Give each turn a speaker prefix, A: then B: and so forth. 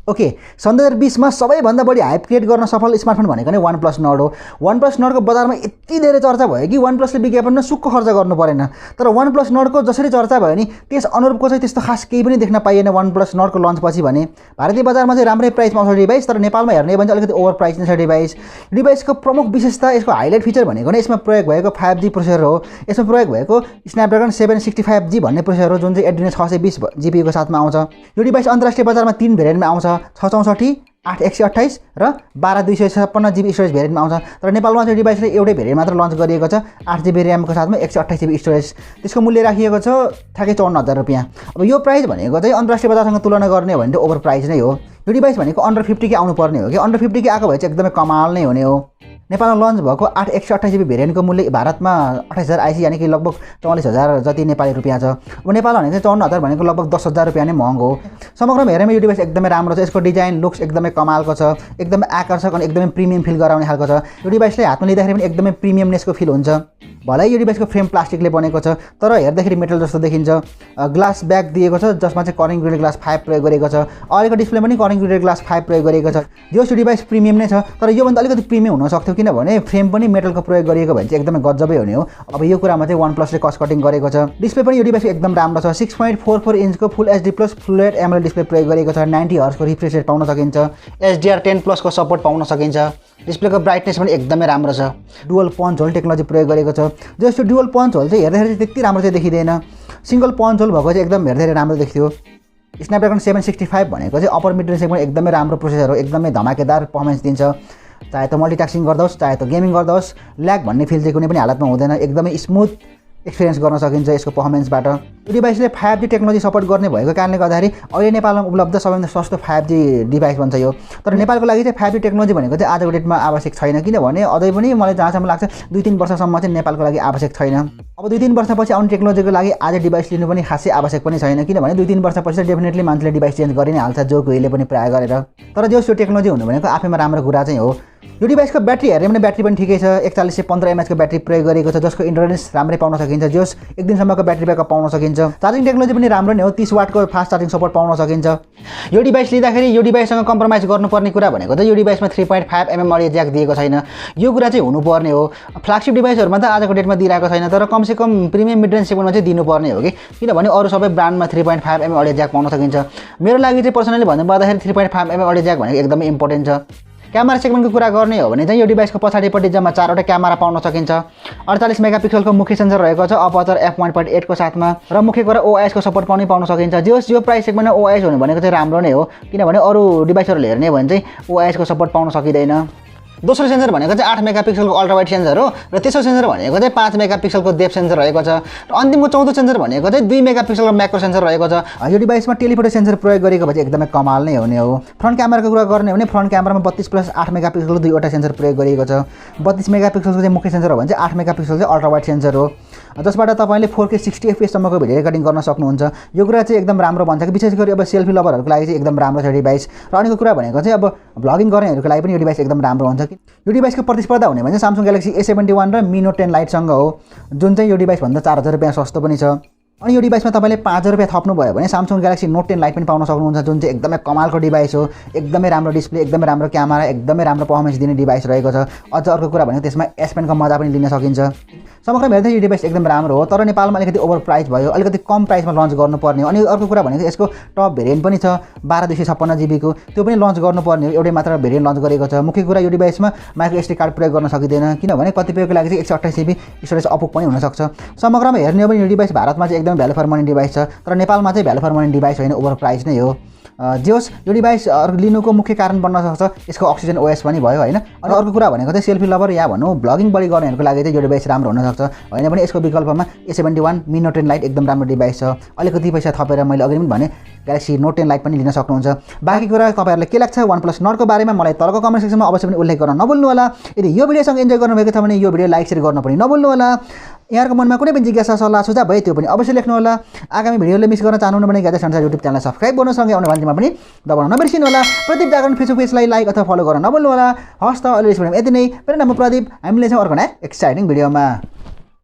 A: Okay, सन् 2020 मा सबैभन्दा बढी हाइप क्रिएट गर्न सफल स्मार्टफोन भनेको नै OnePlus Nord हो। OnePlus Nord को बजारमा यति धेरै चर्चा भयो कि OnePlus ले विज्ञापनमा सुक्क खर्च गर्नु परेन। तर OnePlus Nord को जसरी चर्चा भयो नि त्यस अनुरूपको चाहिँ त्यस्तो खास केही पनि देख्न पाइएन OnePlus Nord को लन्च पछि भने। भारतीय बजारमा चाहिँ राम्रै प्राइसमा आउँछ डिभाइस, तर नेपालमा हेर्ने भने चाहिँ अलिकति ओभर प्राइस नै छ डिभाइस। डिभाइसको प्रमुख विशेषता, यसको हाइलाइट फिचर भनेको नै यसमा प्रयोग भएको 5G प्रोसेसर हो। यसमा प्रयोग भएको Snapdragon 765G भन्ने प्रोसेसर हो, जुन चाहिँ Adreno 620 GPU को साथमा आउँछ। यो डिभाइस अन्तर्राष्ट्रिय बजारमा 3 भेरिएन्टमा आउँछ, 664, 8/128 र 12/256 GB स्टोरेज भेरिएन्टमा आउँछ। तर नेपालमा चाहिँ डिभाइसले एउटै भेरिएन्ट मात्र लन्च गरिएको छ, 8 GB र्यामको साथमा 128 GB स्टोरेज। त्यसको मूल्य राखिएको छ ठ्याक्कै 54,000 रुपैयाँ। अब यो प्राइस भनेको चाहिँ अन्तर्राष्ट्रिय बजारसँग तुलना गर्ने हो भने चाहिँ ओभर प्राइस नै हो। यो डिभाइस भनेको अन्डर 50K आउनुपर्ने हो कि अन्डर 50K आएको भए चाहिँ एकदमै कमाल नै हुने हो। नेपालमा लन्च भएको 8/128 GB भेरिएन्टको मूल्य भारतमा 28,000 आइसी, यानि कि लगभग 44,000 जति नेपाली रुपियाँ छ। अब नेपाल भनेको चाहिँ 54,000 भनेको लगभग 10,000 रुपियाँ नै महँगो हो। समग्रमा हेरेमा यो डिभाइस एकदमै राम्रो छ। यसको डिजाइन लुक्स एकदमै कमालको छ, एकदमै आकर्षक अनि एकदमै प्रिमियम फिल गराउने खालको छ। यो डिभाइसले हातमा लिँदाखेरि पनि एकदमै प्रिमियमनेसको फिल हुन्छ। भलै यो डिभाइसको फ्रेम प्लास्टिकले बनेको छ, तर हेर्दाखेरि मेटल जस्तो देखिन्छ। ग्लास ब्याक दिएको छ जसमा चाहिँ करिङ ग्रेडेड ग्लास 5 प्रयोग गरेको छ। अहिलेको डिस्प्ले पनि करिङ ग्रेडेड ग्लास 5 प्रयोग गरेको छ। यो डिभाइस प्रिमियम नै छ, तर योभन्दा अलिकति प्रिमियम हुन सक्थ्यो, किनभने फ्रेम पनि मेटलको प्रयोग गरिएको भए चाहिँ एकदमै गजबै हुने हो। अब यो कुरामा चाहिँ OnePlusले कस्ट कटिङ गरेको छ। डिस्प्ले पनि यो डिभाइस एकदम राम्रो छ। 6.44 इन्चको फुल HD plus fluid AMOLED display प्रयोग गरेको छ। 90 हर्ट्जको रिफ्रेश रेट पाउन सकिन्छ। HDR10+ को सपोर्ट पाउन सकिन्छ। डिस्प्लेको ब्राइटनेस पनि एकदमै राम्रो छ। डुअल पन्च होल टेक्नोलोजी प्रयोग गरेको छ। जस्तो डुअल पन्च होल चाहिँ हेर्दाखेरि त्यति राम्रो चाहिँ देखिँदैन, सिंगल पन्च होल भएको चाहिँ एकदम हेर्दाखेरि राम्रो देखियो। Snapdragon 765 भनेको चाहिँ अप्पर मिड रेन्ज सेगमेन्ट एकदमै राम्रो प्रोसेसर हो, एकदमै धमाकेदार पर्फर्मेन्स दिन्छ। चाहे त मल्टिटास्किङ गर्दा होस्, चाहे त गेमिङ गर्दा होस्, ल्याग भन्ने फिल चाहिँ कुनै पनि हालतमा हुँदैन। एकदमै स्मुथ एक्सपिरियन्स गर्न सकिन्छ यसको पर्फर्मेन्सबाट। यो डिभाइसले 5G टेक्नोलोजी सपोर्ट गर्ने भएको कारणले गर्दाखेरि अहिले नेपालमा उपलब्ध सबैभन्दा सस्तो 5G डिभाइस भन्छ यो। तर नेपालको लागि चाहिँ 5G टेक्नोलोजी भनेको चाहिँ आजको डेटमा आवश्यक छैन, किनभने अझै पनि मलाई जहाँसम्म लाग्छ 2-3 वर्षसम्म चाहिँ नेपालको लागि आवश्यक छैन। अब 2-3 वर्षपछि आउने टेक्नोलोजीको लागि आज डिभाइस लिनु पनि खासै आवश्यक पनि छैन, किनभने 2-3 वर्षपछि चाहिँ डेफिनेटली मान्छेले डिभाइस चेन्ज गरि नै हाल्छ, जो कोहीले पनि प्राय गरेर। तर जो टेक्नोलोजी हुनु भनेको आफैमा राम्रो कुरा चाहिँ हो। यो डिभाइसको ब्याट्री हेर्ने भने ब्याट्री पनि ठिकै छ। 41 से 15 mAh को ब्याट्री प्रयोग गरेको छ, जसको इन्टरनेस राम्रै पाउन सकिन्छ। जोस 1 दिनसम्मको ब्याट्री ब्याकअप पाउन सकिन्छ। चार्जिङ टेक्नोलोजी पनि राम्रो नै हो, 30 वाटको फास्ट चार्जिङ सपोर्ट पाउन सकिन्छ। यो डिभाइस लिँदाखेरि यो डिभाइससँग कम्प्रोमाइज गर्नुपर्ने कुरा भनेको चाहिँ यो डिभाइसमा 3.5mm अडियो ज्याक दिएको छैन। यो कुरा चाहिँ हुनुपर्ने हो। फ्ल्यागशिप डिभाइसहरुमा त आजको डेटमा दिइरहेको छैन, तर कमसेकम प्रिमियम मिड रेन्ज सेगमेन्टमा चाहिँ दिनुपर्ने हो कि, किनभने अरू सबै ब्रान्डमा 3.5mm अडियो ज्याक पाउन सकिन्छ। मेरो लागि चाहिँ पर्सनली भन्नुपर्दाखेरि 3.5mm अडियो ज्याक भनेको एकदमै इम्पोर्टेन्ट छ। क्यामेरा सेगमेन्टको कुरा गर्ने हो भने चाहिँ यो डिभाइसको पछाडिपट्टि जम्मा 4वटा क्यामेरा पाउन सकिन्छ। 48 मेगापिक्सलको मुख्य सेन्सर रहेको छ अपर्चर f1.8 को साथमा, र मुख्य कुरा OIS को सपोर्ट पाउन सकिन्छ। यो प्राइस सेगमेन्टमा OIS हुने भनेको चाहिँ राम्रो नै हो, किनभने अरू डिभाइसहरुले हेर्ने हो भने चाहिँ OIS को सपोर्ट पाउन सकिदैन। दोस्रो सेन्सर भनेको चाहिँ 8 मेगापिक्सलको अल्ट्रा वाइड सेन्सर हो, र तेस्रो सेन्सर भनेको चाहिँ 5 मेगापिक्सलको डेप्थ सेन्सर रहेको छ, र अन्तिमको चौथो सेन्सर भनेको चाहिँ 2 मेगापिक्सलको म्याक्रो सेन्सर रहेको छ। यो डिभाइसमा टेलिफोटो सेन्सर प्रयोग गरेको भए चाहिँ एकदमै कमाल नै हुने हो। फ्रन्ट क्यामेराको कुरा गर्ने हो भने फ्रन्ट क्यामेरामा 32 + 8 मेगापिक्सलको दुईवटा सेन्सर प्रयोग गरिएको छ। 32 मेगापिक्सलको चाहिँ मुख्य सेन्सर हो भने चाहिँ 8 मेगापिक्सल चाहिँ अल्ट्रा वाइड सेन्सर हो, जसबाट तपाईले 4K 60 FPS सम्मको भिडियो रेकर्डिङ गर्न सक्नुहुन्छ। यो कुरा चाहिँ एकदम राम्रो भन्छ कि विशेष गरी अब सेल्फी लभरहरुको लागि चाहिँ एकदम राम्रो छ डिभाइस। र अनिको कुरा भनेको चाहिँ अब भ्लगिङ गर्नेहरुको लागि पनि यो डिभाइस एकदम राम्रो हुन्छ कि। यो डिभाइसको प्रतिस्पर्धा हुने भने Samsung Galaxy A71 र Mi Note 10 Lite सँग हो, जुन चाहिँ यो डिभाइस भन्दा 4,000 रुपैयाँ सस्तो पनि छ। अनि यो डिभाइसमा तपाईले 5,000 रुपैयाँ थप्नु भयो भने Samsung Galaxy Note 10 Lite पनि पाउन सक्नुहुन्छ, जुन चाहिँ एकदमै कमालको डिभाइस हो। एकदमै राम्रो डिस्प्ले, एकदमै राम्रो क्यामेरा, एकदमै राम्रो पर्फर्मेन्स दिने डिभाइस रहेको छ। अझ अर्को कुरा भनेको त्यसमा S Pen को मजा पनि लिन सकिन्छ। समग्रमा हेर्दा यो डिभाइस एकदम राम्रो हो, तर नेपालमा अलिकति ओभर प्राइस भयो, अलिकति कम प्राइसमा लन्च गर्नुपर्ने हो। अनि अर्को कुरा भनेको यसको टप भेरिएन्ट पनि छ 12/256 GB को, त्यो पनि लन्च गर्नुपर्ने हो। एउटै मात्र भेरिएन्ट लन्च गरेको छ। मुख्य कुरा यो डिभाइसमा माइक्रो SD कार्ड प्रयोग गर्न सकिँदैन, किनभने कतिपयको लागि चाहिँ 128 GB स्टोरेज अपुग पनि हुन सक्छ। समग्रमा हेर्ने हो भने यो डिभाइस भारतमा चाहिँ एकदम भ्यालु फर मनी डिभाइस छ, तर नेपालमा चाहिँ भ्यालु फर मनी डिभाइस होइन, ओभर प्राइस नै हो। जोस यो डिभाइस लिनुको मुख्य कारण बन्न सक्छ यसको अक्सिजन OS पनि भयो हैन। अनि अर्को कुरा भनेको चाहिँ सेल्फी लभर या भनौँ ब्लगिङ बढी गर्नेहरुको लागि चाहिँ यो डिभाइस राम्रो हुन सक्छ। हैन भने यसको विकल्पमा A71 Mi Note 10 Lite एकदम राम्रो डिभाइस छ। अलिकति पैसा थपेर मैले अघि पनि भने Galaxy Note 10 Lite पनि लिन सक्नुहुन्छ। बाँकी कुरा तपाईहरुलाई के लाग्छ OnePlus Nord को बारेमा मलाई तलको कमेन्ट सेक्सनमा अवश्य पनि उल्लेख गर्न नभुल्नु होला। यदि यो भिडियोसँग इन्जोय गर्नुभएको छ भने यो भिडियो लाइक शेयर गर्न पनि नभुल्नु होला। यहाँहरुको मनमा कुनै पनि जिज्ञासा सल्लाह सुझाव भए त्यो पनि अवश्य लेख्नु होला। आगामी भिडियोले मिस गर्न चाहनुहुन्न भने Gadget संसार YouTube च्यानललाई सब्स्क्राइब गर्नुसँगै आउने घण्टीमा पनि दबाउन नबिर्सिनु होला। प्रदीप जागरण फेसबुक पेजलाई लाइक अथवा फलो गर्न नभुल्नु होला। हस्त अहिले यस भिडियोमा यति नै। मेरो नाम प्रदीप, हामीले चाहिँ अर्को नयाँ एक्साइटिङ भिडियोमा